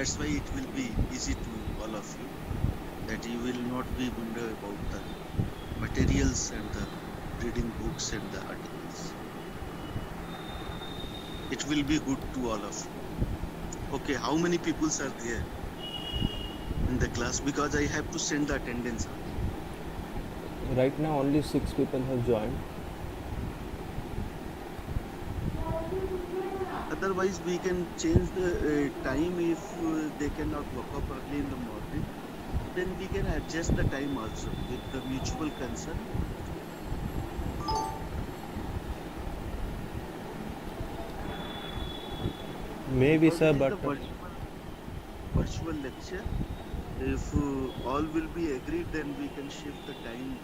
That's why it will be easy to all of you, that you will not be wonder about the materials and the reading books and the articles. It will be good to all of you. Okay, how many people are there in the class? Because I have to send the attendance out. Right now only 6 people have joined. Otherwise, we can change the time if they cannot wake up early in the morning. Then we can adjust the time also with the mutual consent. Maybe Because sir, it is but the virtual lecture. If all will be agreed, then we can shift the time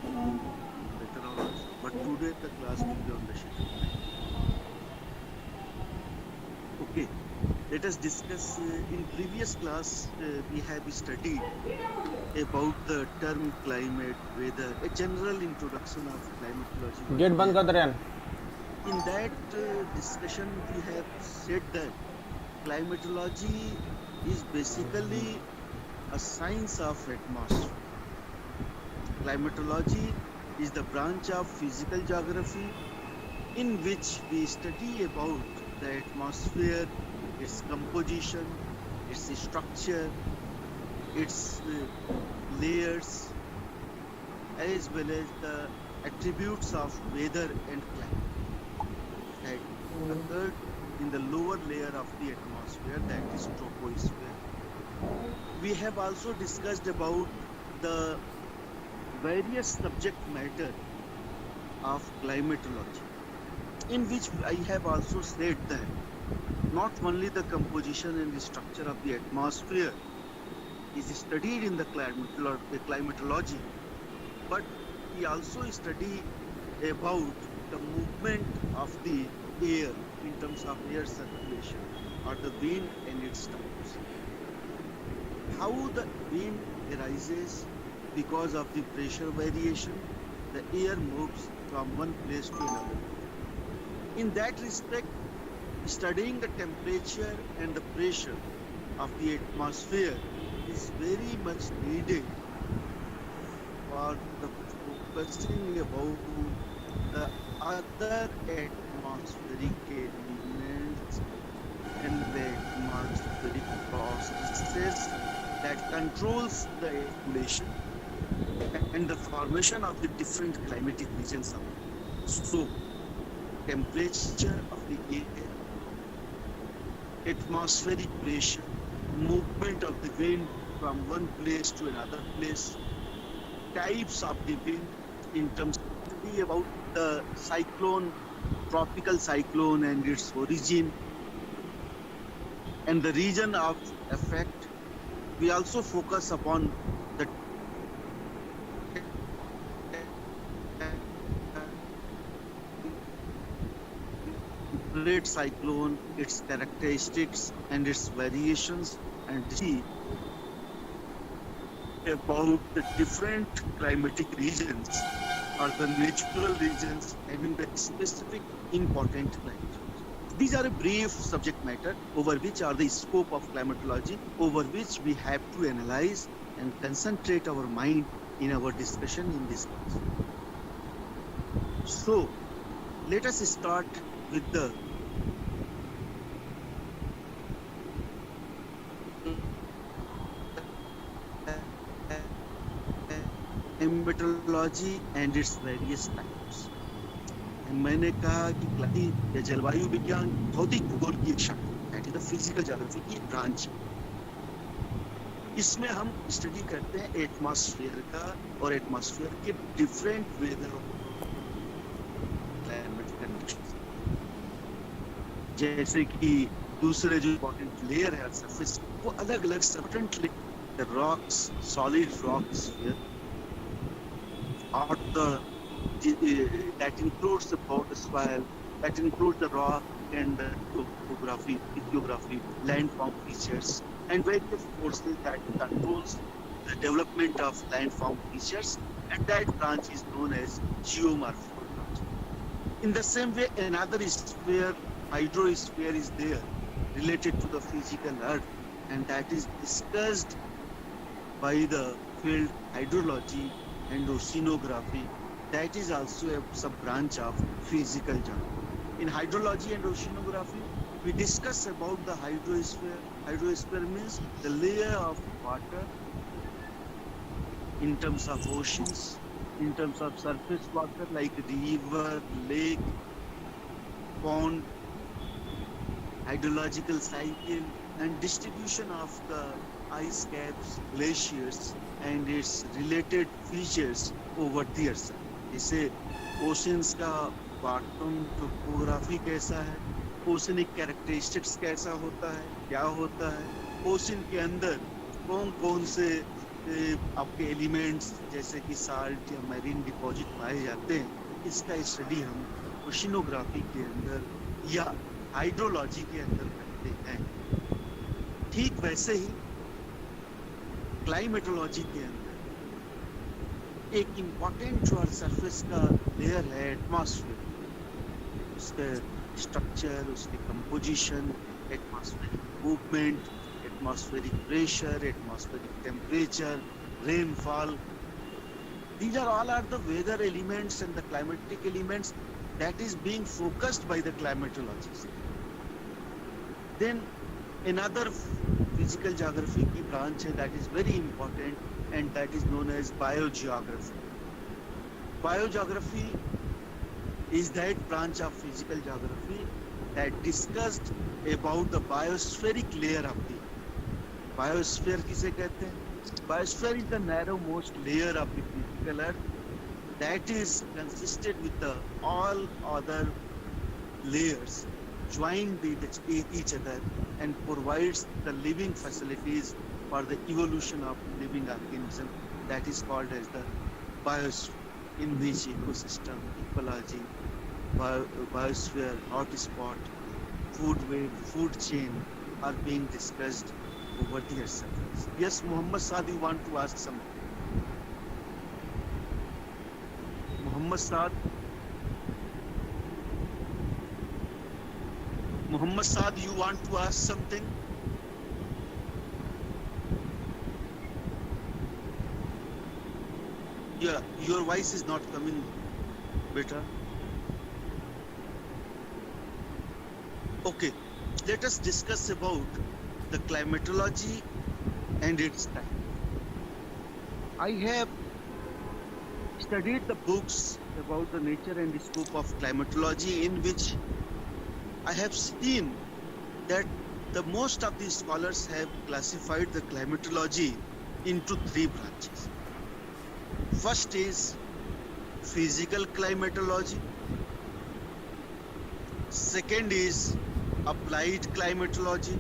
later on also. But today the class will be on the schedule time. Okay, let us discuss. In previous class, we have studied about the term climate, weather, a general introduction of climatology. Gate बंद कर दे रहे हैं. In that discussion, we have said that climatology is basically a science of atmosphere. Climatology is the branch of physical geography in which we study about the atmosphere, its composition, its structure, its layers, as well as the attributes of weather and climate that occurred in the lower layer of the atmosphere, that is troposphere. We have also discussed about the various subject matter of climatology, in which I have also said that not only the composition and the structure of the atmosphere is studied in the climatology, but we also study about the movement of the air in terms of air circulation or the wind and its types. How the wind arises because of the pressure variation, the air moves from one place to another. In that respect, studying the temperature and the pressure of the atmosphere is very much needed for the focusing about the other atmospheric elements and the atmospheric processes that controls the accumulation and the formation of the different climatic regions of the world. So, temperature of the air, atmospheric pressure, movement of the wind from one place to another place, types of the wind in terms of about the cyclone, tropical cyclone and its origin, and the region of effect. We also focus upon the temperate cyclone, its characteristics and its variations, and see about the different climatic regions or the natural regions having the specific important climate. These are a brief subject matter over which are the scope of climatology, over which we have to analyze and concentrate our mind in our discussion in this class. So, let us start with the climatology and its various types. मैंने कहा कि या जलवायु विज्ञान भौतिक भूगोल की एक शाखा, that is the physical geography की ब्रांच। इसमें हम स्टडी करते हैं एटमॉस्फेयर का और एटमॉस्फेयर के डिफरेंट वेदर क्लाइमेट कंडीशंस, जैसे कि दूसरे जो इंपॉर्टेंट लेयर है सरफेस, वो अलग अलग certain the rocks, solid rocks or that includes the powder soil, that includes the rock and the topography, geography, landform features, and various forces that controls the development of landform features, and that branch is known as geomorphology branch. In the same way, another sphere, hydrosphere, is there related to the physical earth, and that is discussed by the field hydrology and oceanography. That is also a sub-branch of physical geography. In hydrology and oceanography, we discuss about the hydrosphere. Hydrosphere means the layer of water in terms of oceans, in terms of surface water like river, lake, pond, hydrological cycle, and distribution of the ice caps, glaciers, and its related features over the earth. जैसे oceans का bottom topography कैसा है, oceanic characteristics कैसा होता है, क्या होता है, ओशन के अंदर कौन कौन से आपके एलिमेंट्स जैसे कि साल्ट या मैरीन डिपॉजिट पाए जाते हैं, इसका स्टडी हम ओशिनोग्राफी के अंदर या हाइड्रोलॉजी के अंदर करते हैं। ठीक वैसे ही क्लाइमेटोलॉजी के अंदर एक इम्पॉर्टेंट जो सरफेस का लेयर है एटमॉस्फेयर, उसके स्ट्रक्चर, उसके composition, atmospheric movement, atmospheric pressure, atmospheric temperature, rainfall, these are all the weather elements and the climatic elements that is being focused by the climatologists. Then another physical geography की branch है that is very important and that is known as biogeography. Biogeography is that branch of physical geography that discussed about the biospheric layer of the biosphere. किसे कहते हैं? Biosphere is the narrowmost layer of the physical earth that is consisted with the all other layers joined with each other and provides the living facilities for the evolution of living organism. That is called as the biosphere, in which ecosystem, ecology, biosphere, hotspot, food web, food chain are being discussed over the earth's surface. Yes, Muhammad Saad, you want to ask something? Muhammad Saad? Muhammad Saad, you want to ask something? Yeah, your voice is not coming, beta. Okay, let us discuss about the climatology and its type. I have studied the books about the nature and the scope of climatology, in which I have seen that the most of the scholars have classified the climatology into three branches. First is physical climatology. Second is applied climatology.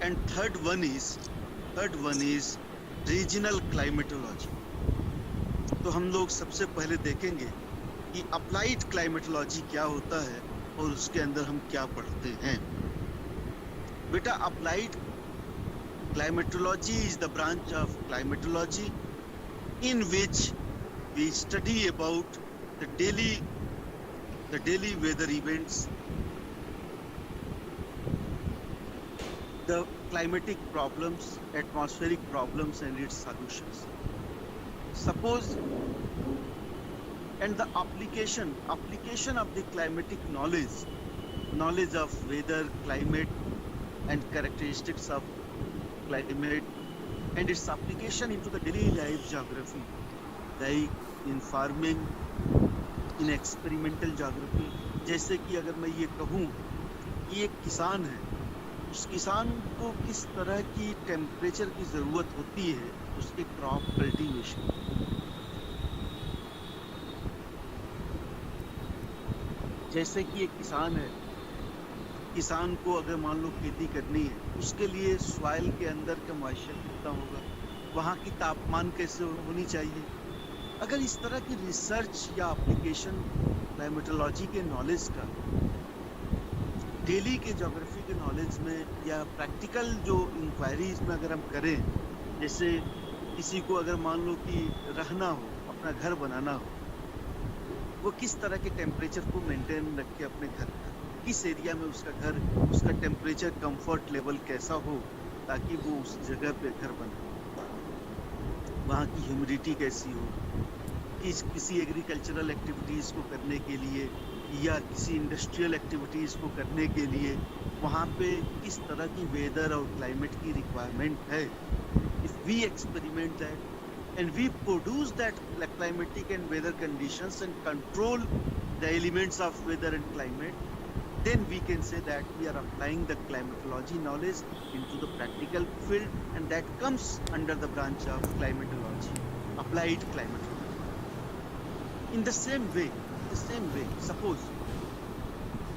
And third one is regional climatology. तो हम लोग सबसे पहले देखेंगे कि applied climatology क्या होता है और उसके अंदर हम क्या पढ़ते हैं। बेटा, applied climatology is the branch of climatology in which we study about the daily weather events, the climatic problems, atmospheric problems and its solutions. Suppose and the application of the climatic knowledge of weather, climate and characteristics of climate and its application into the daily life geography, like in farming, in experimental geography. जैसे कि अगर मैं ये कहूँ कि एक किसान है, उस किसान को किस तरह की टेम्परेचर की ज़रूरत होती है उसके क्रॉप कल्टीवेशन। जैसे कि एक किसान है, किसान को अगर मान लो खेती करनी है, उसके लिए सॉइल के अंदर का मॉइस्चर कितना होगा, वहाँ की तापमान कैसे होनी चाहिए। अगर इस तरह की रिसर्च या एप्लीकेशन क्लाइमेटोलॉजी के नॉलेज का डेली के ज्योग्राफी के नॉलेज में या प्रैक्टिकल जो इंक्वायरीज में अगर हम करें, जैसे किसी को अगर मान लो कि रहना हो, अपना घर बनाना हो, वो किस तरह के टेम्परेचर को मेंटेन रखे अपने घर का, किस एरिया में उसका घर, उसका टेम्परेचर कंफर्ट लेवल कैसा हो, ताकि वो उस जगह पे घर बनाए। वहाँ की ह्यूमिडिटी कैसी हो, किसी एग्रीकल्चरल एक्टिविटीज़ को करने के लिए या किसी इंडस्ट्रियल एक्टिविटीज़ को करने के लिए वहाँ पे किस तरह की वेदर और क्लाइमेट की रिक्वायरमेंट है। If we experiment that and we produce that climatic and weather conditions and control the elements of weather and climate, then we can say that we are applying the climatology knowledge into the practical field, and that comes under the branch of climatology, applied climatology. In the same way,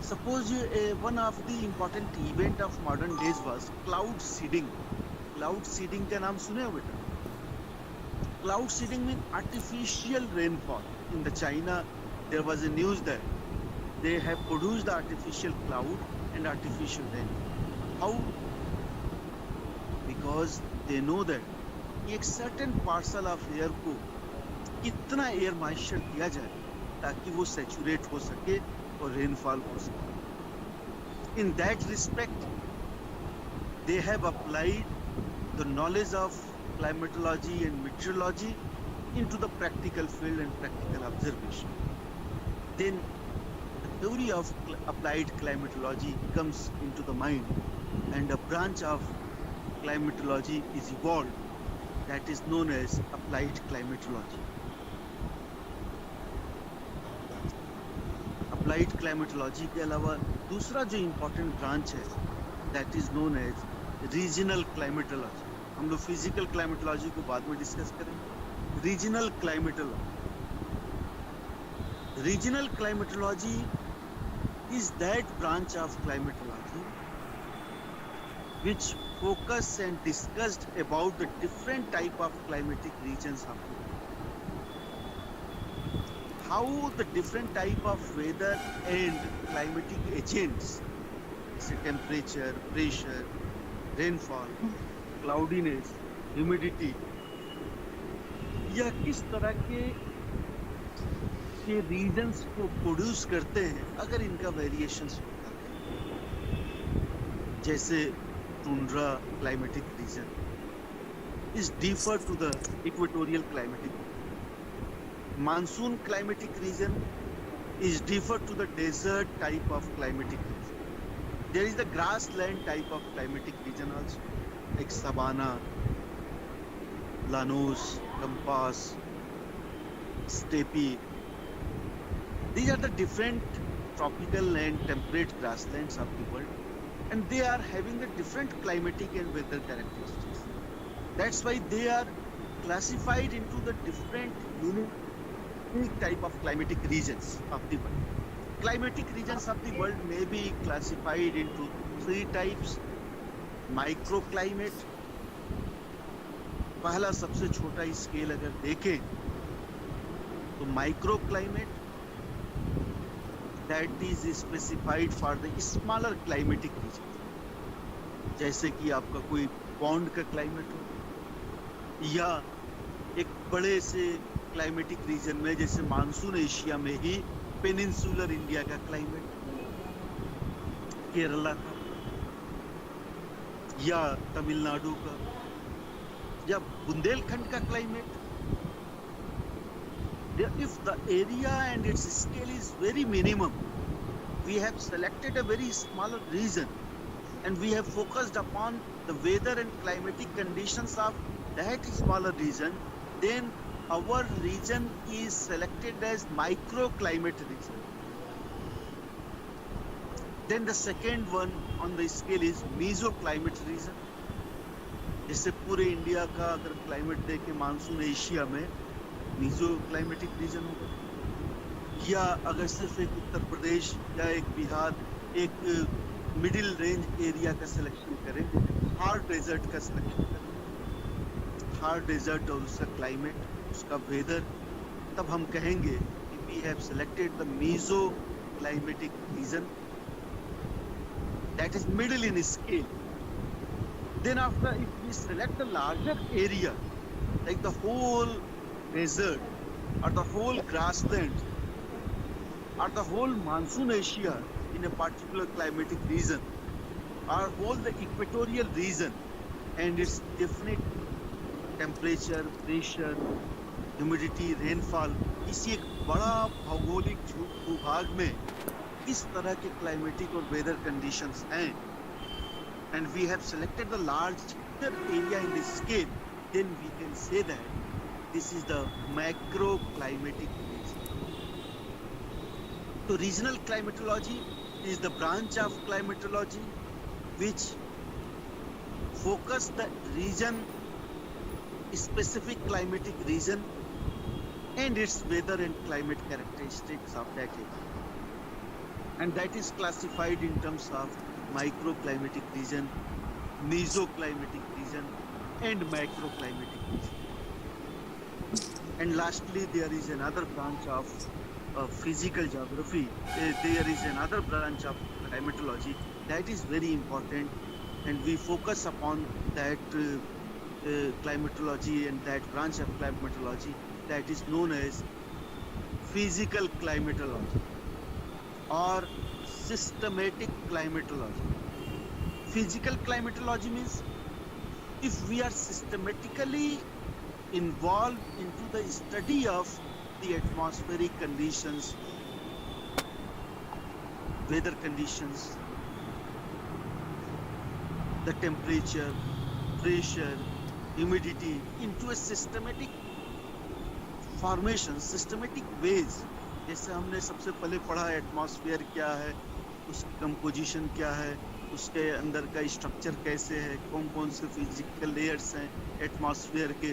suppose one of the important event of modern days was cloud seeding. Cloud seeding का नाम सुने हो बेटा? Cloud seeding means artificial rainfall. In the China, there was a news that they have produced the artificial cloud and artificial rain. How? Because they know that एक certain parcel of air को कितना air moisture दिया जाए ताकि वो saturate हो सके और rainfall हो सके. In that respect, they have applied the knowledge of climatology and meteorology into the practical field and practical observation. Then the theory of applied climatology comes into the mind, and a branch of climatology is evolved that is known as applied climatology. Applied climatology के अलावा दूसरा जो important branch है that is known as regional climatology. हम लोग physical climatology को बाद में डिस्कस करेंगे. Regional climatology is that branch of climatology which focus and discussed about the different type of climatic regions of the world. How the different type of weather and climatic agents, say temperature, pressure, rainfall, cloudiness, humidity, या किस तरह के regions को produce करते हैं अगर इनका variations होता है. जैसे tundra climatic region is differ to the equatorial climatic. Monsoon climatic region is differ to the desert type of climatic region. There is the grassland type of climatic region also, like Sabana, Llanos, Pampas, Steppe. These are the different tropical and temperate grasslands of the world, and they are having the different climatic and weather characteristics. That's why they are classified into the different unique type of climatic regions of the world. Climatic regions of the world may be classified into 3 types. Microclimate, पहला सबसे छोटा scale अगर देखें तो microclimate that is specified for the smaller climatic reason. जैसे कि आपका कोई पॉन्ड का क्लाइमेट हो, या एक बड़े से क्लाइमेटिक रीजन में जैसे मानसून एशिया में ही पेनिनसुलर इंडिया का क्लाइमेट, केरला का या तमिलनाडु का, या बुंदेलखंड का climate. If the area and its scale is very minimum, we have selected a very smaller region and we have focused upon the weather and climatic conditions of that smaller region, then our region is selected as microclimate region. Then the second one on the scale is mesoclimate region. जैसे पूरे India का अगर climate देखें monsoon Asia में मेसोक्लाइमेटिक reason होगा, या अगर सिर्फ एक उत्तर प्रदेश या एक बिहार, एक मिडिल रेंज एरिया का सिलेक्शन करें, हार्ड डेजर्ट का सिलेक्शन करें, हार्ड डेजर्ट और उसका क्लाइमेट, उसका वेदर, तब हम कहेंगे कि we have selected the mesoclimatic region that is middle in scale. Then after, if we select a larger area like the whole desert or the whole grassland or the whole monsoon Asia in a particular climatic region or whole the equatorial region, and its definite temperature, pressure, humidity, rainfall, किसी एक बड़ा भौगोलिक भूभाग में किस तरह के climatic और वेदर कंडीशंस हैं, and we have selected the larger area in this scale, then we can say that this is the macro climatic region. So regional climatology is the branch of climatology which focus the region specific climatic region and its weather and climate characteristics of that area, and that is classified in terms of microclimatic region, mesoclimatic region, and macroclimatic region. And lastly, there is another branch of physical geography. There is another branch of climatology that is very important, and we focus upon that climatology and that branch of climatology that is known as physical climatology or systematic climatology. Physical climatology means if we are systematically involved into the study of the atmospheric conditions, weather conditions, the temperature, pressure, humidity into a systematic formation, systematic ways. जैसे हमने सबसे पहले पढ़ा atmosphere क्या है, उसकी composition क्या है, उसके अंदर का स्ट्रक्चर कैसे है, कौन कौन से फिजिकल लेयर्स हैं एटमॉस्फेयर के.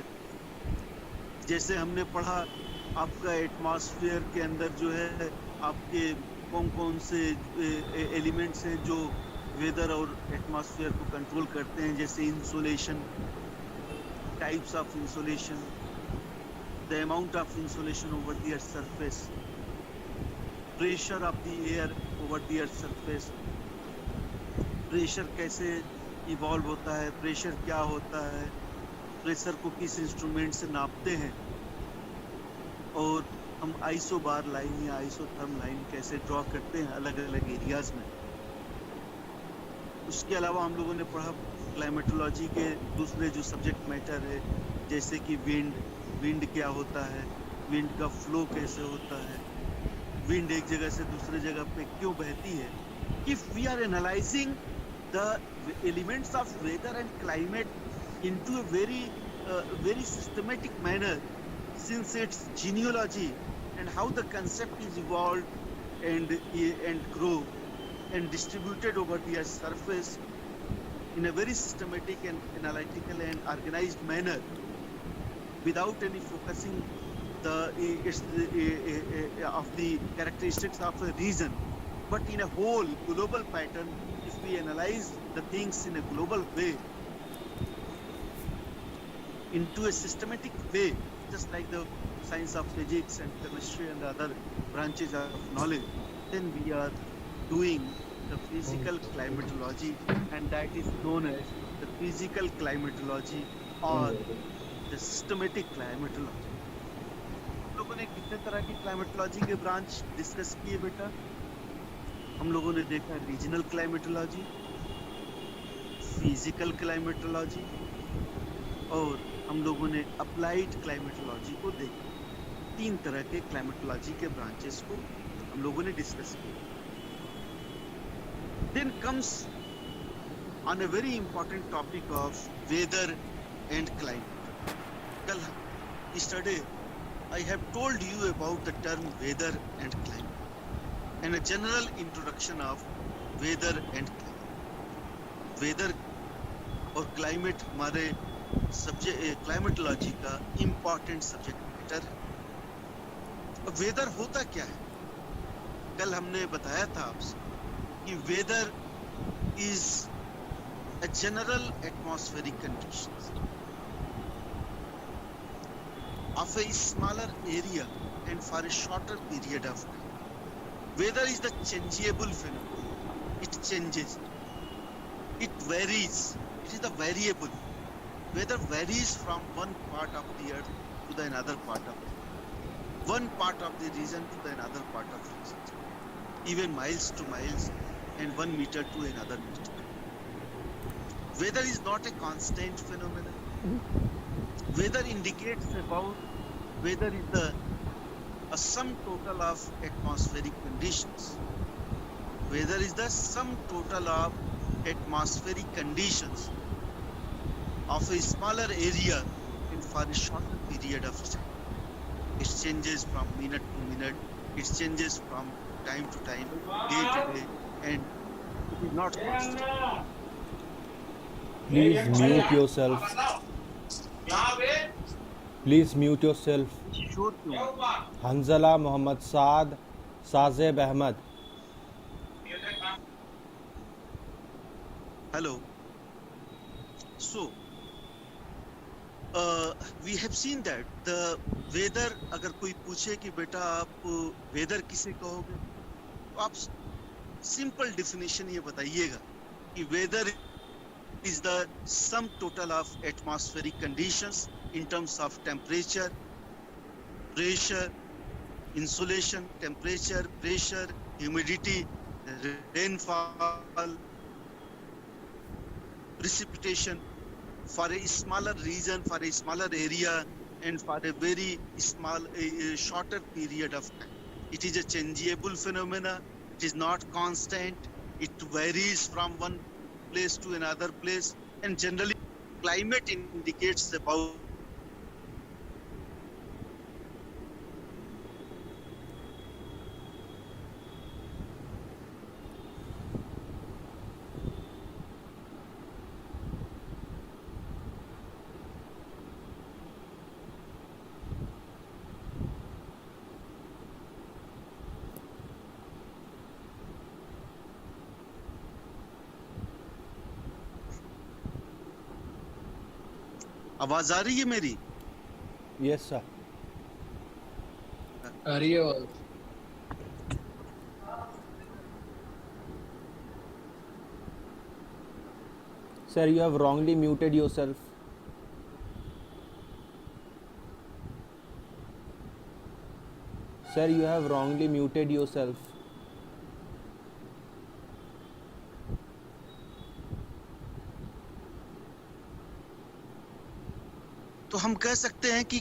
जैसे हमने पढ़ा आपका एटमॉस्फेयर के अंदर जो है आपके कौन कौन से एलिमेंट्स हैं जो वेदर और एटमॉस्फेयर को कंट्रोल करते हैं, जैसे insolation, types of insolation, the amount of insolation over the earth surface, pressure of the air over the earth surface, pressure कैसे इवॉल्व होता है, प्रेशर क्या होता है, प्रेशर को किस इंस्ट्रूमेंट से नापते हैं, और हम आइसोबार लाइन या आइसोथर्म लाइन कैसे ड्रॉ करते हैं अलग अलग एरियाज में. उसके अलावा हम लोगों ने पढ़ा क्लाइमेटोलॉजी के दूसरे जो सब्जेक्ट मैटर है, जैसे कि विंड क्या होता है, विंड का फ्लो कैसे होता है, विंड एक जगह से दूसरे जगह पे क्यों बहती है. If we are analyzing the elements of weather and climate into a very systematic manner, since its genealogy and how the concept is evolved and grow and distributed over the Earth's surface in a very systematic and analytical and organized manner, without any focusing of the characteristics of a region, but in a whole global pattern. If we analyze the things in a global way, into a systematic way, just like the science of physics and chemistry and other branches of knowledge, then we are doing the physical climatology, and that is known as the physical climatology or the systematic climatology. लोगों ने कितने तरह की climatology के branch discuss किए बेटा? हम लोगों ने देखा रीजनल क्लाइमेटोलॉजी, फिजिकल क्लाइमेटोलॉजी, और हम लोगों ने अप्लाइड क्लाइमेटोलॉजी को देखा. 3 तरह के क्लाइमेटोलॉजी के ब्रांचेस को हम लोगों ने डिस्कस किया. Then comes on a very important topic of weather and climate. कल yesterday I have told you about the term weather and climate and a general introduction of weather and climate. Weather और climate हमारे subject climatology का important subject matter है. अब weather होता क्या है? कल हमने बताया था आपसे कि weather is a general atmospheric conditions of a smaller area and for a shorter period of time. Weather is the changeable phenomenon. It changes. It varies. It is the variable. Weather varies from one part of the earth to the another part of the earth. One part of the region to the another part of the region. Even miles to miles and 1 meter to another meter. Weather is not a constant phenomenon. Weather indicates about weather is a sum total of atmospheric conditions. Weather is the sum total of atmospheric conditions of a smaller area and for a shorter period of time. It changes from minute to minute. It changes from time to time, day to day, and it is not constant. Please mute yourself. Please mute yourself. Sure, Kumar. Hanzala Muhammad Saad, Sazeb Ahmed. Hello. So, we have seen that the weather, अगर कोई पूछे कि बेटा आप weather किसे कहोगे, तो आप simple definition ये बताइएगा कि weather is the sum total of atmospheric conditions in terms of temperature, pressure, insolation, temperature, pressure, humidity, rainfall, precipitation for a smaller region, for a smaller area, and for a very small, shorter period of time. It is a changeable phenomena. It is not constant. It varies from one place to another place, and generally, climate indicates about आवाज आ रही है मेरी? Yes, sir. आ रही है आवाज। Sir, you have wrongly muted yourself. Sir, you have wrongly muted yourself. तो हम कह सकते हैं कि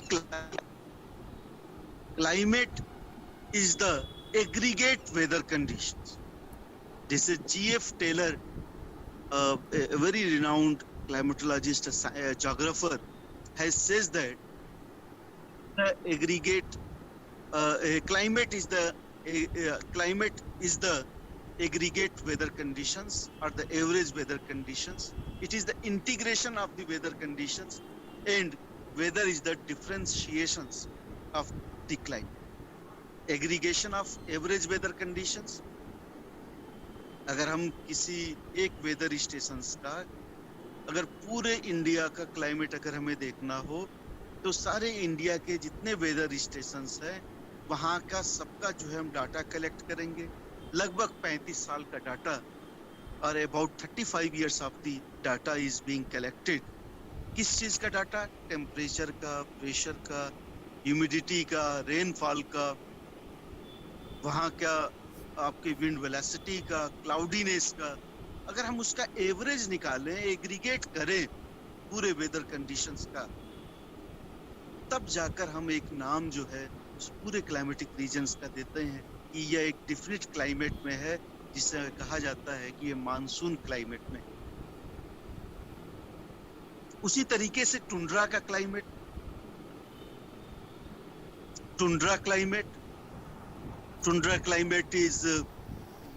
climate is the aggregate weather conditions. This is G.F. Taylor, a very renowned climatologist, a geographer, has says that the aggregate climate is the aggregate weather conditions or the average weather conditions. It is the integration of the weather conditions, and weather is the differentiations of the climate. Aggregation of average weather conditions. अगर हम किसी एक weather stations का अगर पूरे India का climate अगर हमें देखना हो तो सारे इंडिया के जितने वेदर स्टेशंस हैं वहाँ का सबका जो है हम डाटा कलेक्ट करेंगे, लगभग 35 साल का डाटा, और about 35 years of the data is being collected. किस चीज का डाटा? टेम्परेचर का, प्रेशर का, ह्यूमिडिटी का, रेनफॉल का, वहाँ का आपके विंड वेलोसिटी का, क्लाउडीनेस का. अगर हम उसका एवरेज निकालें, एग्रीगेट करें पूरे वेदर कंडीशंस का, तब जाकर हम एक नाम जो है उस पूरे क्लाइमेटिक रीजन्स का देते हैं कि यह एक डिफिनिट क्लाइमेट में है, जिसे कहा जाता है कि ये मानसून क्लाइमेट में. उसी तरीके से टुंड्रा का क्लाइमेट, टुंड्रा क्लाइमेट इज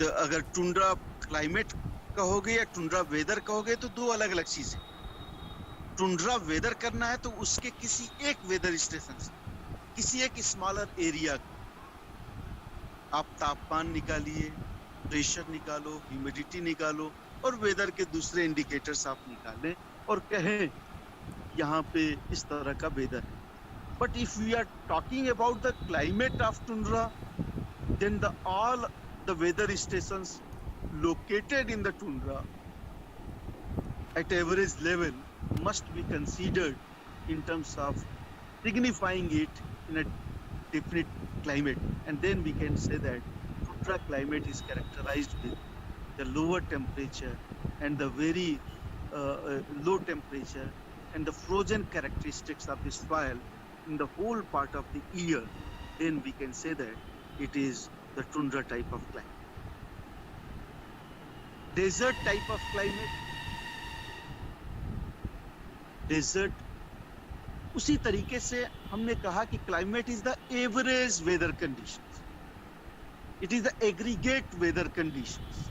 अगर टुंड्रा क्लाइमेट कहोगे या टुंड्रा वेदर कहोगे तो दो अलग अलग चीजें. टुंड्रा वेदर करना है तो उसके किसी एक वेदर स्टेशन से, किसी एक स्मॉलर एरिया आप तापमान निकालिए, प्रेशर निकालो, ह्यूमिडिटी निकालो और वेदर के दूसरे इंडिकेटर्स आप निकालें और कहें यहाँ पे इस तरह का वेदर है. But if we are talking about the climate of tundra, then all the weather stations located in the tundra at average level must be considered in terms of signifying it in a definite climate, and then we can say that tundra climate is characterized with the lower temperature and the very low temperature and the frozen characteristics of the soil in the whole part of the year, then we can say that it is the tundra type of climate. Desert type of climate, desert, उसी तरीके से हमने कहा कि climate is the average weather conditions. It is the aggregate weather conditions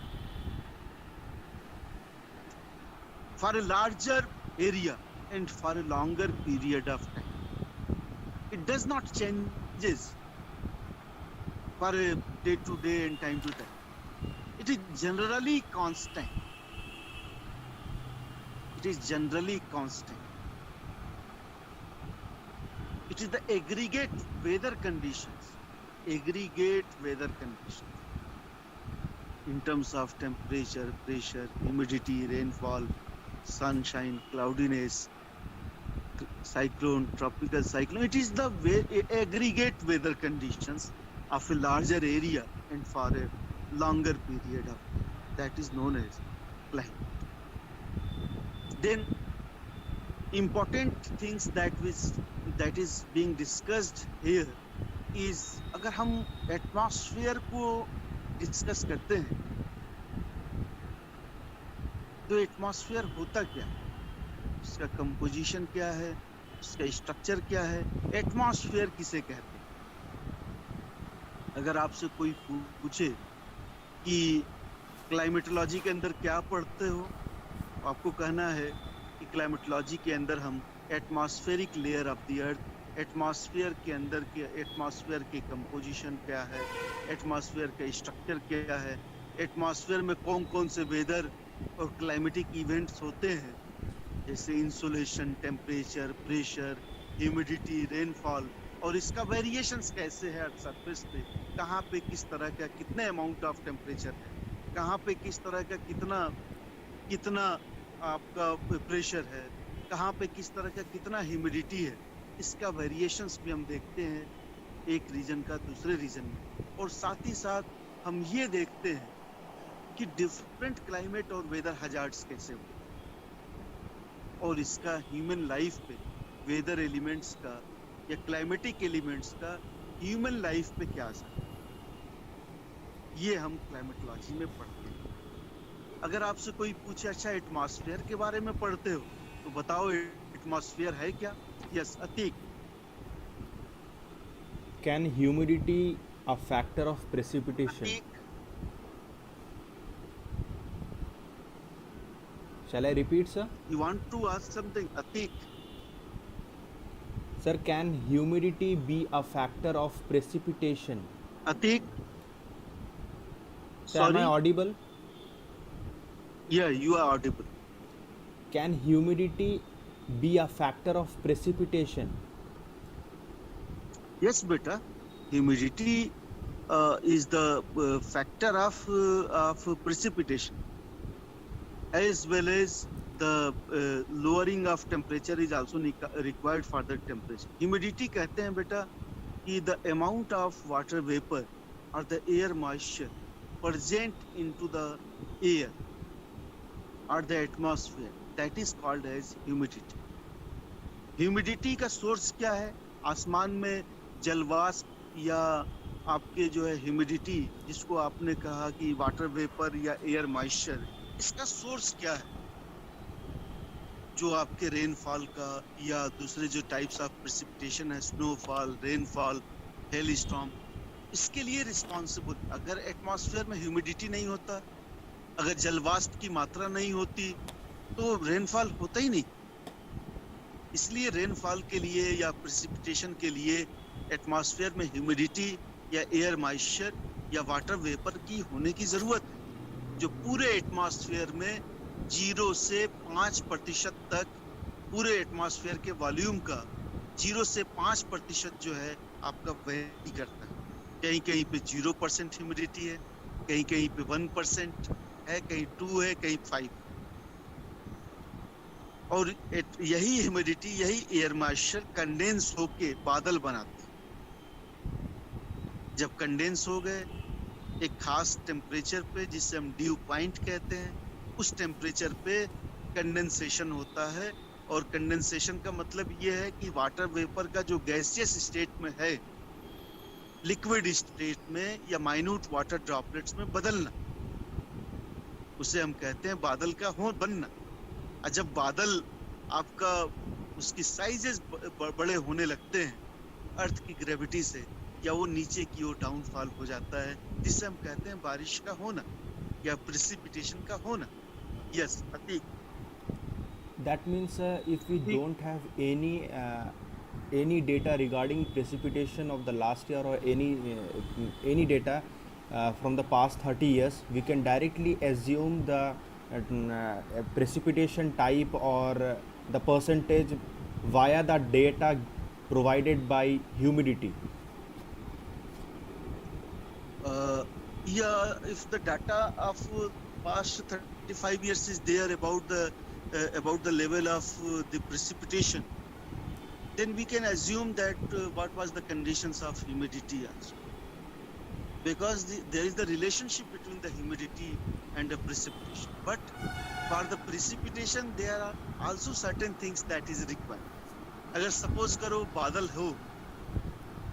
for a larger area and for a longer period of time. It does not changes for a day to day and time to time. It is generally constant. It is generally constant. It is the aggregate weather conditions. Aggregate weather conditions in terms of temperature, pressure, humidity, rainfall, sunshine, cloudiness, cyclone, tropical cyclone. It is the aggregate weather conditions of a larger area and for a longer period of time. That is known as climate. Then important things that is being discussed here is अगर हम atmosphere को discuss करते हैं तो atmosphere होता क्या है, उसका कंपोजिशन क्या है, उसका स्ट्रक्चर क्या है, एटमॉस्फेयर किसे कहते हैं. अगर आपसे कोई पूछे कि क्लाइमेटोलॉजी के अंदर क्या पढ़ते हो, आपको कहना है कि क्लाइमेटोलॉजी के अंदर हम atmospheric layer of the earth, atmosphere के अंदर के एटमॉस्फेयर की कंपोजिशन क्या है, एटमॉस्फेयर का स्ट्रक्चर क्या है, एटमॉस्फेयर में कौन कौन से वेदर और क्लाइमेटिक इवेंट्स होते हैं, जैसे insolation, temperature, pressure, humidity, rainfall, और इसका वेरिएशंस कैसे है अर्थ सरफेस पे, कहाँ पे किस तरह का कितने अमाउंट ऑफ टेम्परेचर है, कहाँ पे किस तरह का कितना आपका प्रेशर है, कहाँ पे किस तरह का कितना ह्यूमिडिटी है, इसका वेरिएशंस भी हम देखते हैं एक रीजन का दूसरे रीजन में. और साथ ही साथ हम ये देखते हैं कि डिफरेंट क्लाइमेट और वेदर हजार्ड्स कैसे होते हैं और इसका ह्यूमन लाइफ पे वेदर एलिमेंट्स का या क्लाइमेटिक एलिमेंट्स का ह्यूमन लाइफ पे क्या असर है, ये हम क्लाइमेटोलॉजी में पढ़ते हैं. अगर आपसे कोई पूछे अच्छा एटमॉस्फेयर के बारे में पढ़ते हो तो बताओ एटमॉस्फेयर है क्या. Yes Atiq. Can humidity a factor of precipitation? Atiq, Shall I repeat, sir? you want to ask something? Atik, Sir, can humidity be a factor of precipitation? Atik, Sir, am I sorry. audible? Yeah, you are audible. Can humidity be a factor of precipitation? Yes, beta. Humidity is the factor of precipitation, as well as the lowering of temperature is also required for the temperature. Humidity कहते हैं बेटा कि the amount of water vapor or the air moisture present into the air or the atmosphere, that is called as humidity. Humidity का source क्या है? आसमान में जलवाष्प या आपके जो है ह्यूमिडिटी, जिसको आपने कहा कि वाटर वेपर या एयर मॉइस्चर, इसका सोर्स क्या है? जो आपके रेनफॉल का या दूसरे जो टाइप्स ऑफ प्रेसिपिटेशन है, स्नोफॉल, रेनफॉल, हेल स्टॉर्म, इसके लिए रिस्पॉन्सिबल. अगर एटमॉस्फेयर में ह्यूमिडिटी नहीं होता, अगर जलवाष्प की मात्रा नहीं होती, तो रेनफॉल होता ही नहीं. इसलिए रेनफॉल के लिए या प्रेसिपिटेशन के लिए एटमॉस्फेयर में ह्यूमिडिटी या एयर मॉइस्चर या वाटर वेपर की होने की ज़रूरत है, जो पूरे एटमॉस्फेयर में 0 से 5% तक पूरे एटमॉस्फेयर के वॉल्यूम का 0 से 5% जो है आपका वेरी करता है. कहीं कहीं पे 0% ह्यूमिडिटी है, कहीं कहीं पे 1% है, कहीं 2 है, कहीं 5. और यही ह्यूमिडिटी, यही एयर मॉइस्चर कंडेंस होके बादल बनाते हैं. जब कंडेंस हो गए एक खास टेम्परेचर पे, जिसे हम ड्यू पॉइंट कहते हैं, उस टेम्परेचर पे कंडेंसेशन होता है। और कंडेंसेशन का मतलब ये है कि वाटर वेपर का जो गैसियस स्टेट में है लिक्विड स्टेट में या माइन्यूट वाटर ड्रॉपलेट्स में बदलना, उसे हम कहते हैं बादल का हो बनना। और जब बादल आपका उसकी साइजेस बड़े होने लगते हैं अर्थ की ग्रेविटी से, या वो नीचे की ओर डाउनफॉल हो जाता है, जिसे हम कहते हैं बारिश का होना या प्रेसिपिटेशन का होना। Yes Atiq. That means if we ठीक। don't have any data regarding precipitation of the last year or any data from the past 30 years, we can directly assume the precipitation type or the percentage via the data provided by humidity. Yeah, if the data of past 35 years is there about the level of the precipitation, then we can assume that what was the conditions of humidity also, because there is the relationship between the humidity and the precipitation. But for the precipitation there are also certain things that is required. अगर suppose करो बादल हो,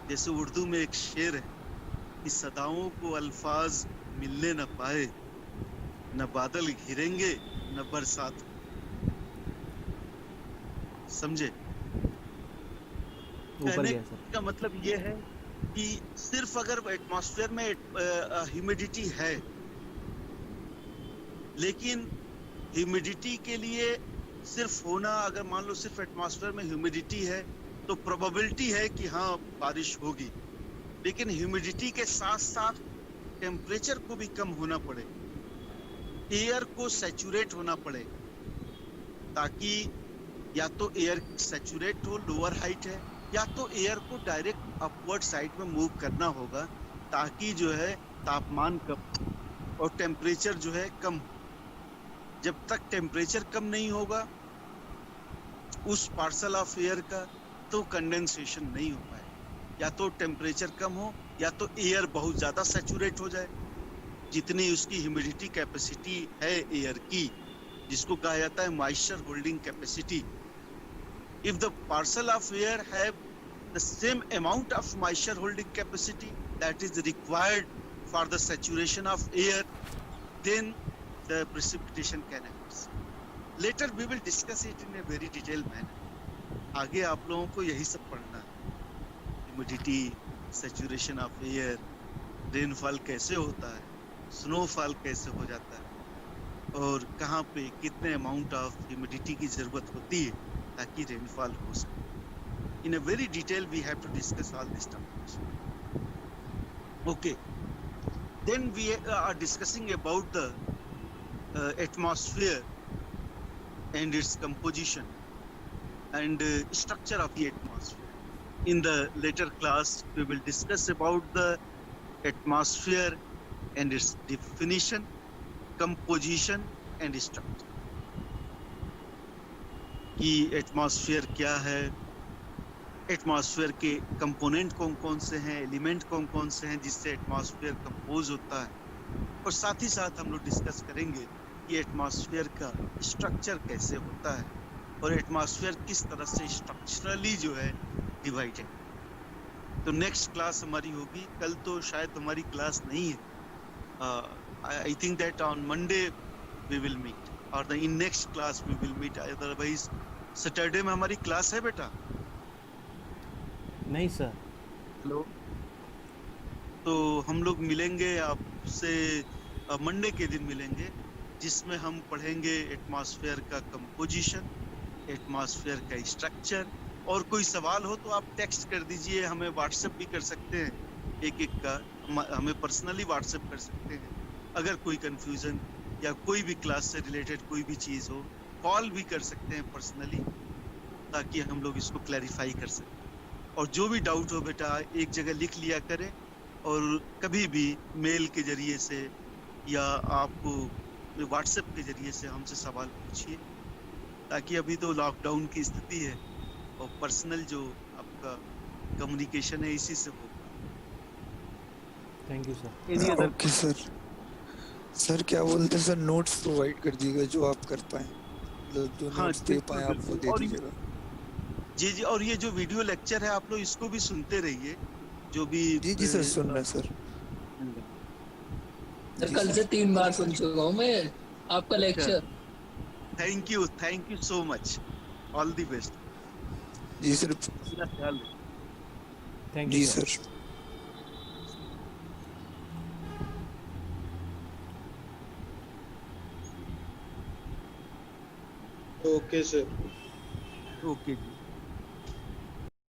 जैसे उर्दू में एक शेर है कि सदाओं को अल्फाज मिलने न पाए, न बादल घिरेंगे न बरसात। समझे? ऊपर कहने गया सर। का मतलब ये है कि सिर्फ अगर एटमॉस्फेयर में ह्यूमिडिटी है, लेकिन ह्यूमिडिटी के लिए सिर्फ होना, अगर मान लो सिर्फ एटमॉस्फेयर में ह्यूमिडिटी है तो प्रोबेबिलिटी है कि हाँ बारिश होगी, लेकिन ह्यूमिडिटी के साथ साथ टेम्परेचर को भी कम होना पड़े, एयर को सैचुरेट होना पड़े, ताकि या तो एयर सैचुरेट हो, लोअर हाइट है, या तो एयर को डायरेक्ट अपवर्ड साइड में मूव करना होगा, ताकि जो है तापमान कम और टेम्परेचर जो है कम। जब तक टेम्परेचर कम नहीं होगा उस पार्सल ऑफ एयर का, तो कंडेंसेशन नहीं हो पाए। या तो टेम्परेचर कम हो या तो एयर बहुत ज्यादा सैचुरेट हो जाए, जितनी उसकी ह्यूमिडिटी कैपेसिटी है एयर की, जिसको कहा जाता है moisture holding capacity. If the parcel of air have the same amount of moisture holding capacity that is required for the saturation of air, then the precipitation can happen. Later we will discuss it in a very detailed manner. आगे आप लोगों को यही सब पढ़ना है, humidity, saturation of air, rainfall कैसे होता है, स्नोफॉल कैसे हो जाता है, और कहाँ पे कितने अमाउंट ऑफ ह्यूमिडिटी की जरूरत होती है ताकि रेनफॉल हो सके। In a very detail we have to discuss all these topics. Okay. Then we are discussing about the atmosphere and its composition and structure of the atmosphere. In the later class we will discuss about the atmosphere and its definition, composition and structure. कि atmosphere क्या है, atmosphere के component कौन कौन से हैं, element कौन कौन से हैं जिससे एटमॉस्फेयर कंपोज होता है, और साथ ही साथ हम लोग डिस्कस करेंगे कि एटमॉस्फेयर का स्ट्रक्चर कैसे होता है और एटमॉस्फेयर किस तरह से स्ट्रक्चरली जो है डिवाइडेड। तो नेक्स्ट क्लास हमारी होगी, कल तो शायद हमारी क्लास नहीं है। I think that on Monday we will meet, और the in next class we will meet, otherwise Saturday में हमारी क्लास है बेटा। नहीं सर। हेलो। तो हम लोग मिलेंगे आपसे मंडे के दिन मिलेंगे, जिसमें हम पढ़ेंगे एटमॉस्फेयर का कंपोजिशन, एटमॉस्फेयर का स्ट्रक्चर। और कोई सवाल हो तो आप टेक्स्ट कर दीजिए, हमें व्हाट्सएप भी कर सकते हैं, एक एक का हमें पर्सनली व्हाट्सएप कर सकते हैं। अगर कोई कंफ्यूजन या कोई भी क्लास से रिलेटेड कोई भी चीज़ हो, कॉल भी कर सकते हैं पर्सनली, ताकि हम लोग इसको क्लैरिफाई कर सकें। और जो भी डाउट हो बेटा एक जगह लिख लिया करें, और कभी भी मेल के जरिए से या आपको व्हाट्सएप के जरिए से हमसे सवाल पूछिए, ताकि अभी तो लॉकडाउन की स्थिति है और पर्सनल जो आपका कम्युनिकेशन है इसी से होगा। Thank you sir. Okay sir. Sir क्या बोलते हैं सर, नोट्स प्रोवाइड कर दीजिएगा जो आप कर पाए। मतलब जो हाँ नोट्स दे बिल्कुल पाए आप वो बिल्कुल। दे और दीजिएगा। जी जी, और ये जो वीडियो लेक्चर है आप लोग इसको भी सुनते रहिए, जो भी जी जी सर, सुन रहे हैं सर। सर जी कल से सर। 3 बार सुन चुका हूँ मैं आपका लेक्चर। Thank you so much. All the best. जी सर। अपना ख्याल रखिए। थैंक यू जी sir. Sir. Okay sir. Okay जी।